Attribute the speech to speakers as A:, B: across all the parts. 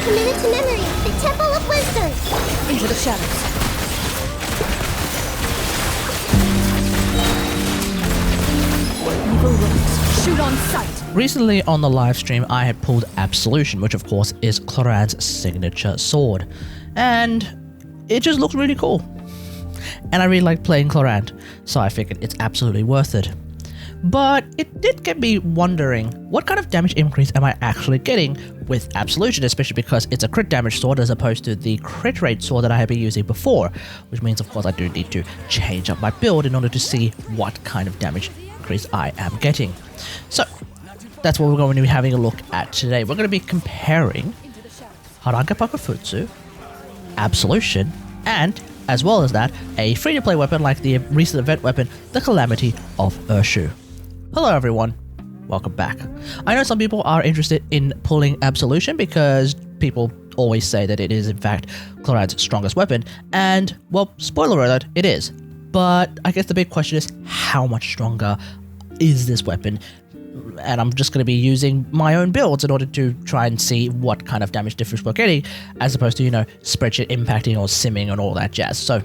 A: Committed to memory, the Temple of Wisdom.
B: Into the shadows. Evil works. Shoot on sight.
C: Recently on the live stream, I had pulled Absolution, which of course is Clorinde's signature sword, and it just looks really cool. And I really like playing Clorinde, so I figured it's absolutely worth it. But it did get me wondering, what kind of damage increase am I actually getting with Absolution, especially because it's a crit damage sword as opposed to the crit rate sword that I had been using before, which means of course I do need to change up my build in order to see what kind of damage increase I am getting. So that's what we're going to be having a look at today. We're going to be comparing Haran Geppaku Futsu, Absolution, and as well as that, a free-to-play weapon like the recent event weapon, the Calamity of Ershu. Hello everyone, welcome back. I know some people are interested in pulling Absolution because people always say that it is in fact Clorinde's strongest weapon, and well, spoiler alert, it is. But I guess the big question is, how much stronger is this weapon? And I'm just going to be using my own builds in order to try and see what kind of damage difference we're getting, as opposed to, you know, spreadsheet impacting or simming and all that jazz. So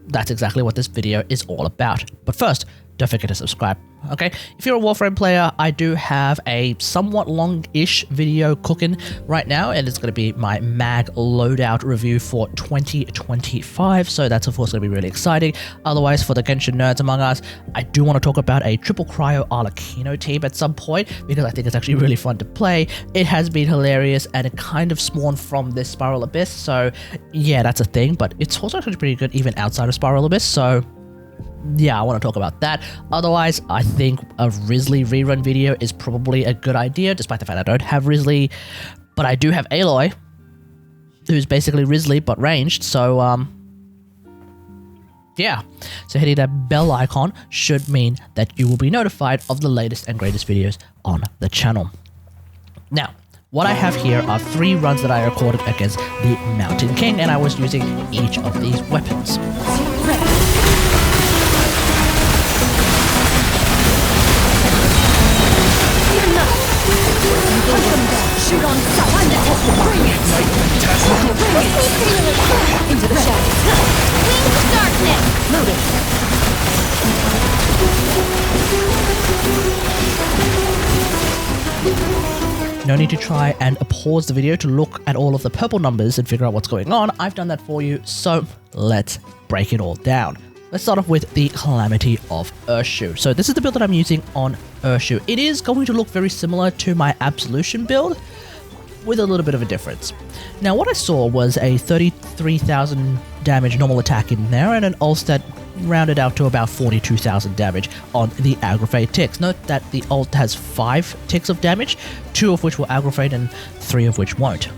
C: that's exactly what this video is all about. But first, don't forget to subscribe, okay? If you're a Warframe player, I do have a somewhat long-ish video cooking right now, and it's going to be my mag loadout review for 2025, so that's of course going to be really exciting. Otherwise, for the Genshin nerds among us, I do want to talk about a triple cryo Arlecchino team at some point, because I think it's actually really fun to play. It has been hilarious, and it kind of spawned from this Spiral Abyss, so yeah, that's a thing, but it's also actually pretty good even outside of Spiral Abyss, so yeah, I want to talk about that. Otherwise, I think a Wrisley rerun video is probably a good idea, despite the fact I don't have Wrisley, but I do have Aloy, who's basically Wrisley but ranged, so yeah. So hitting that bell icon should mean that you will be notified of the latest and greatest videos on the channel. Now, what I have here are 3 runs that I recorded against the Mountain King, and I was using each of these weapons.
B: Shoot on sight. Time to test the bring it. Bring it. Into the shadows.
A: Wings of darkness.
B: Loaded.
C: No need to try and pause the video to look at all of the purple numbers and figure out what's going on. I've done that for you, so let's break it all down. Let's start off with the Calamity of Ershu. So this is the build that I'm using on Ershu. It is going to look very similar to my Absolution build, with a little bit of a difference. Now what I saw was a 33,000 damage normal attack in there, and an ult that rounded out to about 42,000 damage on the aggravate ticks. Note that the ult has 5 ticks of damage, 2 of which will aggravate and 3 of which won't.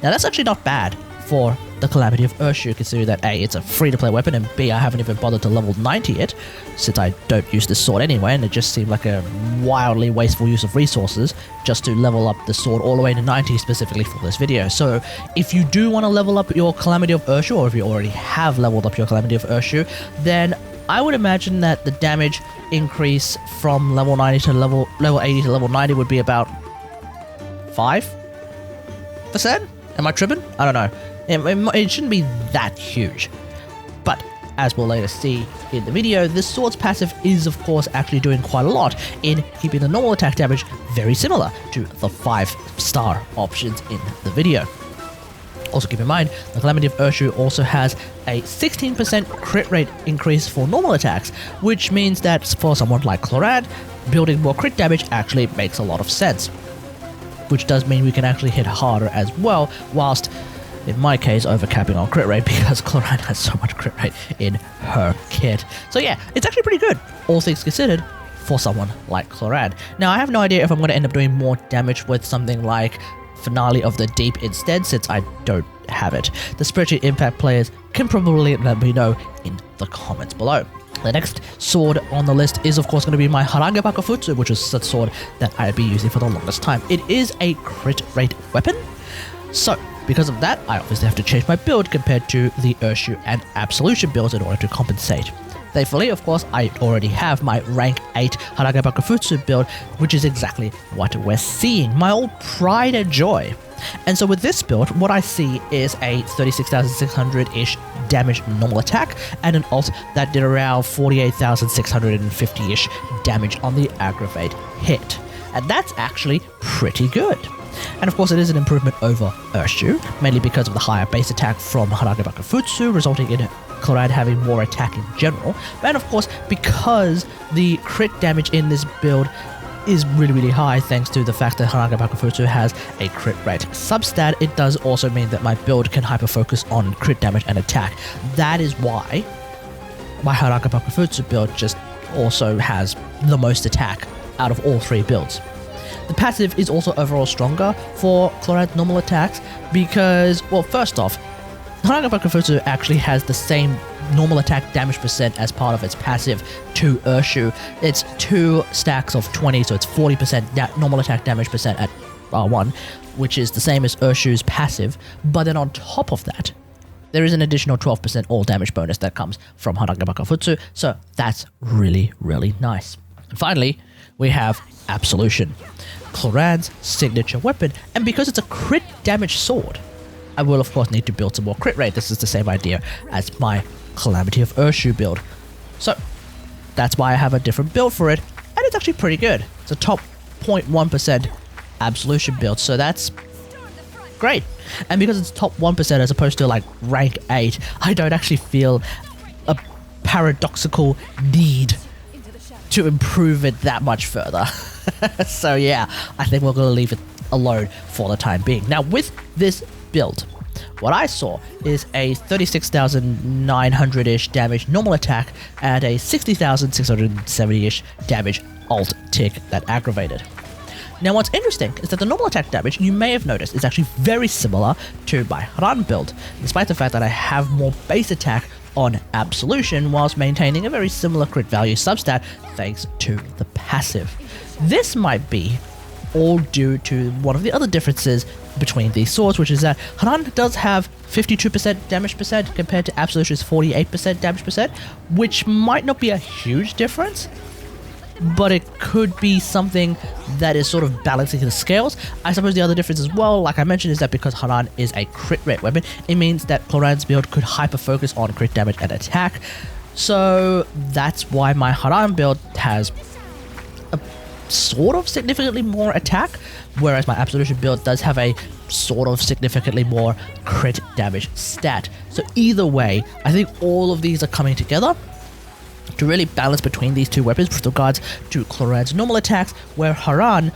C: Now that's actually not bad for the Calamity of Ershu, considering that A, it's a free-to-play weapon, and B, I haven't even bothered to level 90 it, since I don't use this sword anyway, and it just seemed like a wildly wasteful use of resources just to level up the sword all the way to 90 specifically for this video. So if you do want to level up your Calamity of Ershu, or if you already have leveled up your Calamity of Ershu, then I would imagine that the damage increase from level 90 to level 80 to level 90 would be about 5%? Am I tripping? I don't know. It shouldn't be that huge, but as we'll later see in the video, this sword's passive is of course actually doing quite a lot in keeping the normal attack damage very similar to the 5-star options in the video. Also keep in mind, the Calamity of Ershu also has a 16% crit rate increase for normal attacks, which means that for someone like Clorinde, building more crit damage actually makes a lot of sense, which does mean we can actually hit harder as well, whilst in my case, overcapping on crit rate because Clorinde has so much crit rate in her kit. So yeah, it's actually pretty good, all things considered, for someone like Clorinde. Now, I have no idea if I'm going to end up doing more damage with something like Finale of the Deep instead, since I don't have it. The spreadsheet impact players can probably let me know in the comments below. The next sword on the list is of course going to be my Haran Geppaku Futsu, which is the sword that I've been using for the longest time. It is a crit rate weapon, so because of that, I obviously have to change my build compared to the Ershu and Absolution builds in order to compensate Thankfully, of course, I already have my rank 8 Haran Geppaku Futsu build, which is exactly what we're seeing. My old pride and joy. And so with this build, what I see is a 36,600-ish damage normal attack and an ult that did around 48,650-ish damage on the aggravate hit. And that's actually pretty good. And of course it is an improvement over Ershu, mainly because of the higher base attack from Haran Geppaku Futsu, resulting in Clorinde having more attack in general. And of course, because the crit damage in this build is really, really high thanks to the fact that Haran Geppaku Futsu has a crit rate substat, it does also mean that my build can hyper-focus on crit damage and attack. That is why my Haran Geppaku Futsu build just also has the most attack out of all 3 builds. The passive is also overall stronger for Clorinde's normal attacks because, well, first off, Haran Geppaku Futsu actually has the same normal attack damage percent as part of its passive to Ershu. It's 2 stacks of 20, so it's 40% normal attack damage percent at R1, which is the same as Ershu's passive. But then on top of that, there is an additional 12% all damage bonus that comes from Haran Geppaku Futsu, so that's really, really nice. And finally, we have Absolution, Clorinde's signature weapon, and because it's a crit damage sword, I will of course need to build some more crit rate. This is the same idea as my Calamity of Ershu build. So that's why I have a different build for it, and it's actually pretty good. It's a top 0.1% Absolution build, so that's great. And because it's top 1% as opposed to like rank 8, I don't actually feel a paradoxical need to improve it that much further. So yeah, I think we're going to leave it alone for the time being. Now with this build, what I saw is a 36,900-ish damage normal attack and a 60,670-ish damage alt tick that aggravated. Now what's interesting is that the normal attack damage, you may have noticed, is actually very similar to my Haran build, despite the fact that I have more base attack on Absolution whilst maintaining a very similar crit value substat thanks to the passive. This might be all due to one of the other differences between these swords, which is that Haran does have 52% damage percent compared to Absolution's 48% damage percent, which might not be a huge difference, but it could be something that is sort of balancing the scales. I suppose the other difference as well, like I mentioned, is that because Haran is a crit rate weapon, it means that Clorinde's build could hyper-focus on crit damage and attack. So that's why my Haran build has a sort of significantly more attack, whereas my Absolution build does have a sort of significantly more crit damage stat. So either way, I think all of these are coming together to really balance between these two weapons with regards to Clorinde's normal attacks, where Haran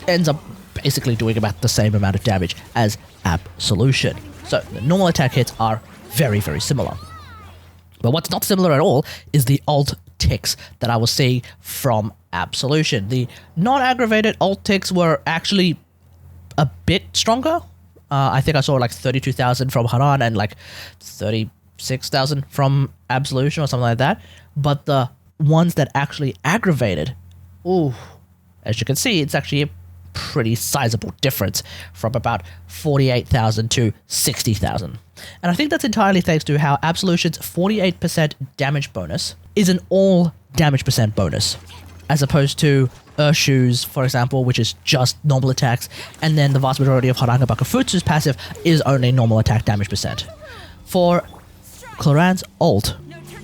C: ends up basically doing about the same amount of damage as Absolution. So the normal attack hits are very, very similar. But what's not similar at all is the alt ticks that I was seeing from Absolution. The non-aggravated alt ticks were actually a bit stronger. I think I saw like 32,000 from Haran and like 36,000 from Absolution or something like that. But the ones that actually aggravated, ooh, as you can see, it's actually a pretty sizable difference from about 48,000 to 60,000. And I think that's entirely thanks to how Absolution's 48% damage bonus is an all damage percent bonus, as opposed to Ershu's, for example, which is just normal attacks, and then the vast majority of Haran Geppaku Futsu's passive is only normal attack damage percent. For Clorinde's ult,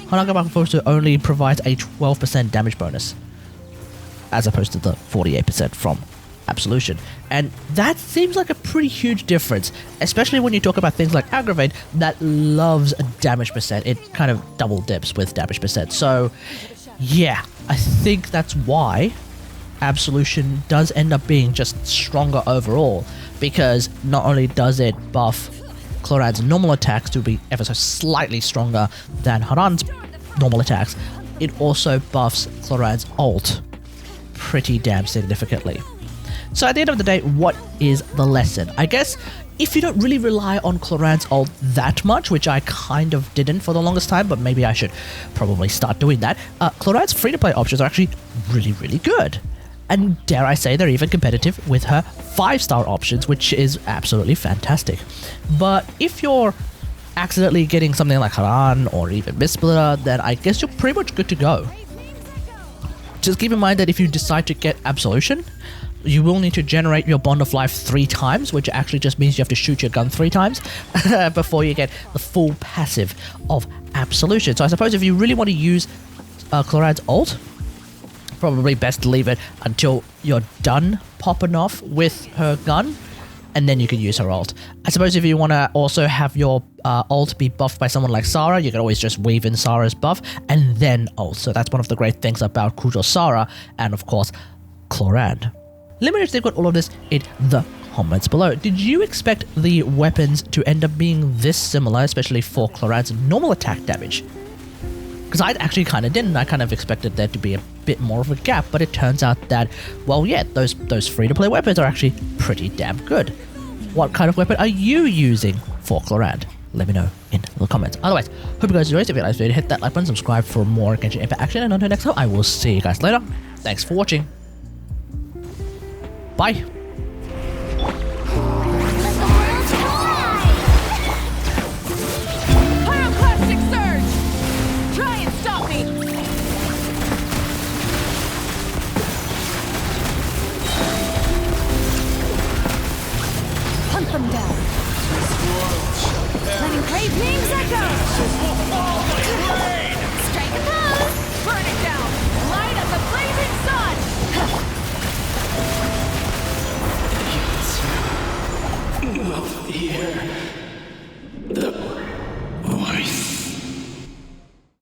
C: Haran Geppaku Futsu only provides a 12% damage bonus, as opposed to the 48% from Absolution. And that seems like a pretty huge difference, especially when you talk about things like Aggravate that loves a damage percent. It kind of double dips with damage percent. So yeah, I think that's why Absolution does end up being just stronger overall, because not only does it buff Clorinde's normal attacks to be ever so slightly stronger than Haran's normal attacks, it also buffs Clorinde's ult pretty damn significantly. So at the end of the day, what is the lesson? I guess if you don't really rely on Clorinde's ult that much, which I kind of didn't for the longest time, but maybe I should probably start doing that, Clorinde's free-to-play options are actually really, really good. And dare I say, they're even competitive with her 5-star options, which is absolutely fantastic. But if you're accidentally getting something like Haran or even Mist-Splitter, then I guess you're pretty much good to go. Just keep in mind that if you decide to get Absolution, you will need to generate your Bond of Life 3 times, which actually just means you have to shoot your gun 3 times before you get the full passive of Absolution. So I suppose if you really want to use Clorinde's ult, probably best to leave it until you're done popping off with her gun, and then you can use her ult. I suppose if you want to also have your ult be buffed by someone like Sarah, you can always just weave in Sarah's buff and then ult. So that's one of the great things about Kujo Sarah and of course Clorinde. Let me know if they've got all of this in the comments below. Did you expect the weapons to end up being this similar, especially for Clorinde's normal attack damage? Because I actually kind of didn't. I kind of expected there to be a bit more of a gap, but it turns out that, well, yeah, those free-to-play weapons are actually pretty damn good. What kind of weapon are you using for Clorinde? Let me know in the comments. Otherwise, hope you guys enjoyed. If you guys did, hit that like button, subscribe for more Genshin Impact action, and until next time, I will see you guys later. Thanks for watching. Bye.
B: Them down. Letting great wings echo.
A: Strike a pose!
B: Burn it down. Light up the blazing sun.